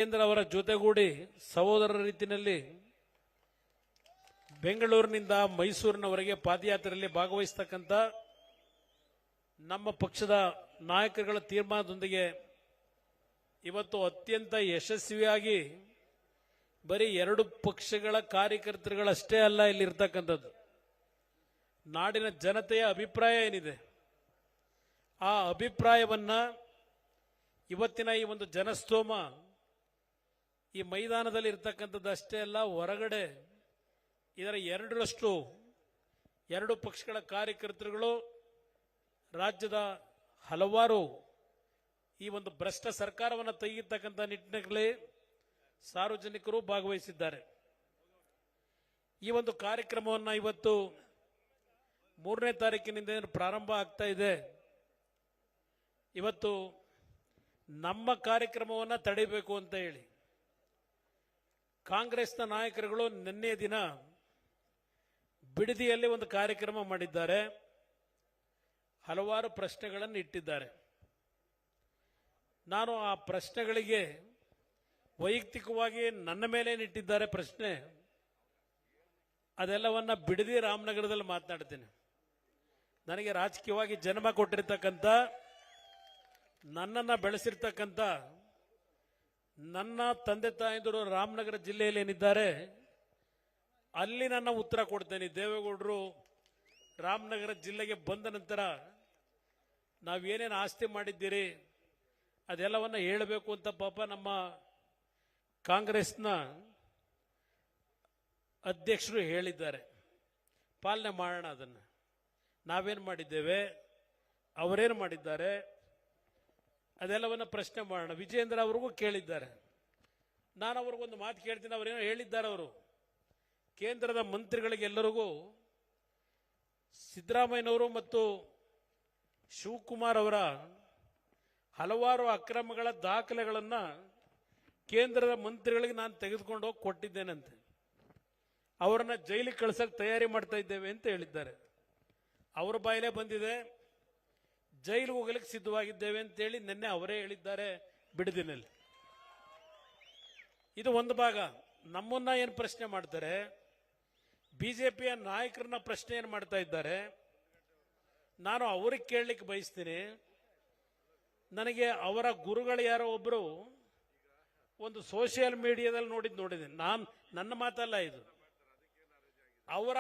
ಕೇಂದ್ರ ಅವರ ಜೊತೆಗೂಡಿ ಸಹೋದರರ ರೀತಿಯಲ್ಲಿ ಬೆಂಗಳೂರಿನಿಂದ ಮೈಸೂರಿನವರೆಗೆ ಪಾದಯಾತ್ರೆಯಲ್ಲಿ ಭಾಗವಹಿಸತಕ್ಕಂತ ನಮ್ಮ ಪಕ್ಷದ ನಾಯಕರುಗಳ ತೀರ್ಮಾನದೊಂದಿಗೆ ಇವತ್ತು ಅತ್ಯಂತ ಯಶಸ್ವಿಯಾಗಿ ಬರೀ ಎರಡು ಪಕ್ಷಗಳ ಕಾರ್ಯಕರ್ತರುಗಳಷ್ಟೇ ಅಲ್ಲ ಇಲ್ಲಿರ್ತಕ್ಕಂಥದ್ದು, ನಾಡಿನ ಜನತೆಯ ಅಭಿಪ್ರಾಯ ಏನಿದೆ ಆ ಅಭಿಪ್ರಾಯವನ್ನ ಇವತ್ತಿನ ಈ ಒಂದು ಜನಸ್ತೋಮ ಈ ಮೈದಾನದಲ್ಲಿ ಇರತಕ್ಕಂಥದ್ದು ಅಷ್ಟೇ ಅಲ್ಲ, ಹೊರಗಡೆ ಇದರ ಎರಡರಷ್ಟು ಎರಡು ಪಕ್ಷಗಳ ಕಾರ್ಯಕರ್ತರುಗಳು ರಾಜ್ಯದ ಹಲವಾರು ಈ ಒಂದು ಭ್ರಷ್ಟ ಸರ್ಕಾರವನ್ನು ತೆಗೆಯತಕ್ಕಂಥ ನಿಟ್ಟಿನಲ್ಲಿ ಸಾರ್ವಜನಿಕರು ಭಾಗವಹಿಸಿದ್ದಾರೆ. ಈ ಒಂದು ಕಾರ್ಯಕ್ರಮವನ್ನು ಇವತ್ತು 3ನೇ ತಾರೀಕಿನಿಂದ ಪ್ರಾರಂಭ ಆಗ್ತಾ ಇದೆ. ಇವತ್ತು ನಮ್ಮ ಕಾರ್ಯಕ್ರಮವನ್ನು ತಡೆಯಬೇಕು ಅಂತ ಹೇಳಿ ಕಾಂಗ್ರೆಸ್ನ ನಾಯಕರುಗಳು ನಿನ್ನೆ ದಿನ ಬಿಡದಿಯಲ್ಲಿ ಒಂದು ಕಾರ್ಯಕ್ರಮ ಮಾಡಿದ್ದಾರೆ. ಹಲವಾರು ಪ್ರಶ್ನೆಗಳನ್ನು ಇಟ್ಟಿದ್ದಾರೆ. ನಾನು ಆ ಪ್ರಶ್ನೆಗಳಿಗೆ ವೈಯಕ್ತಿಕವಾಗಿ ನನ್ನ ಮೇಲೆ ಇಟ್ಟಿದ್ದಾರೆ ಪ್ರಶ್ನೆ, ಅದೆಲ್ಲವನ್ನ ಬಿಡದಿ ರಾಮನಗರದಲ್ಲಿ ಮಾತನಾಡ್ತೇನೆ. ನನಗೆ ರಾಜಕೀಯವಾಗಿ ಜನ್ಮ ಕೊಟ್ಟಿರ್ತಕ್ಕಂಥ, ನನ್ನನ್ನು ಬೆಳೆಸಿರ್ತಕ್ಕಂಥ ನನ್ನ ತಂದೆ ತಾಯಂದಿರು ರಾಮನಗರ ಜಿಲ್ಲೆಯಲ್ಲಿ ಏನಿದ್ದಾರೆ ಅಲ್ಲಿ ನನ್ನ ಉತ್ತರ ಕೊಡ್ತೇನೆ. ದೇವೇಗೌಡರು ರಾಮನಗರ ಜಿಲ್ಲೆಗೆ ಬಂದ ನಂತರ ನಾವೇನೇನು ಆಸ್ತಿ ಮಾಡಿದ್ದೀರಿ ಅದೆಲ್ಲವನ್ನ ಹೇಳಬೇಕು ಅಂತ ಪಾಪ ನಮ್ಮ ಕಾಂಗ್ರೆಸ್ನ ಅಧ್ಯಕ್ಷರು ಹೇಳಿದ್ದಾರೆ. ಪಾಲನೆ ಮಾಡೋಣ, ಅದನ್ನು ನಾವೇನು ಮಾಡಿದ್ದೇವೆ, ಅವರೇನು ಮಾಡಿದ್ದಾರೆ, ಅದೆಲ್ಲವನ್ನ ಪ್ರಶ್ನೆ ಮಾಡೋಣ. ವಿಜೇಂದ್ರ ಅವ್ರಿಗೂ ಕೇಳಿದ್ದಾರೆ. ನಾನು ಅವ್ರಿಗೊಂದು ಮಾತು ಕೇಳ್ತೀನಿ, ಅವರೇನೋ ಹೇಳಿದ್ದಾರೆ. ಅವರು ಕೇಂದ್ರದ ಮಂತ್ರಿಗಳಿಗೆಲ್ಲರಿಗೂ ಸಿದ್ದರಾಮಯ್ಯನವರು ಮತ್ತು ಶಿವಕುಮಾರ್ ಅವರ ಹಲವಾರು ಅಕ್ರಮಗಳ ದಾಖಲೆಗಳನ್ನು ಕೇಂದ್ರದ ಮಂತ್ರಿಗಳಿಗೆ ನಾನು ತೆಗೆದುಕೊಂಡು ಹೋಗಿ ಕೊಟ್ಟಿದ್ದೇನಂತೆ. ಅವರನ್ನ ಜೈಲಿಗೆ ಕಳಿಸಕ್ಕೆ ತಯಾರಿ ಮಾಡ್ತಾ ಇದ್ದೇವೆ ಅಂತ ಹೇಳಿದ್ದಾರೆ. ಅವರ ಬಾಯಿಲೇ ಬಂದಿದೆ, ಜೈಲಿಗೆ ಹೋಗಲಿಕ್ಕೆ ಸಿದ್ಧವಾಗಿದ್ದೇವೆ ಅಂತೇಳಿ ನಿನ್ನೆ ಅವರೇ ಹೇಳಿದ್ದಾರೆ ಬಿಡದಿನಲ್ಲಿ. ಇದು ಒಂದು ಭಾಗ. ನಮ್ಮನ್ನ ಏನು ಪ್ರಶ್ನೆ ಮಾಡ್ತಾರೆ, ಬಿಜೆಪಿಯ ನಾಯಕರನ್ನ ಪ್ರಶ್ನೆ ಏನು ಮಾಡ್ತಾ ಇದ್ದಾರೆ, ನಾನು ಅವ್ರಿಗೆ ಕೇಳಲಿಕ್ಕೆ ಬಯಸ್ತೀನಿ. ನನಗೆ ಅವರ ಗುರುಗಳು ಯಾರೋ ಒಬ್ಬರು ಒಂದು ಸೋಷಿಯಲ್ ಮೀಡಿಯಾದಲ್ಲಿ ನೋಡಿದ್ದೇನೆ. ನನ್ನ ಮಾತಲ್ಲ ಇದು, ಅವರ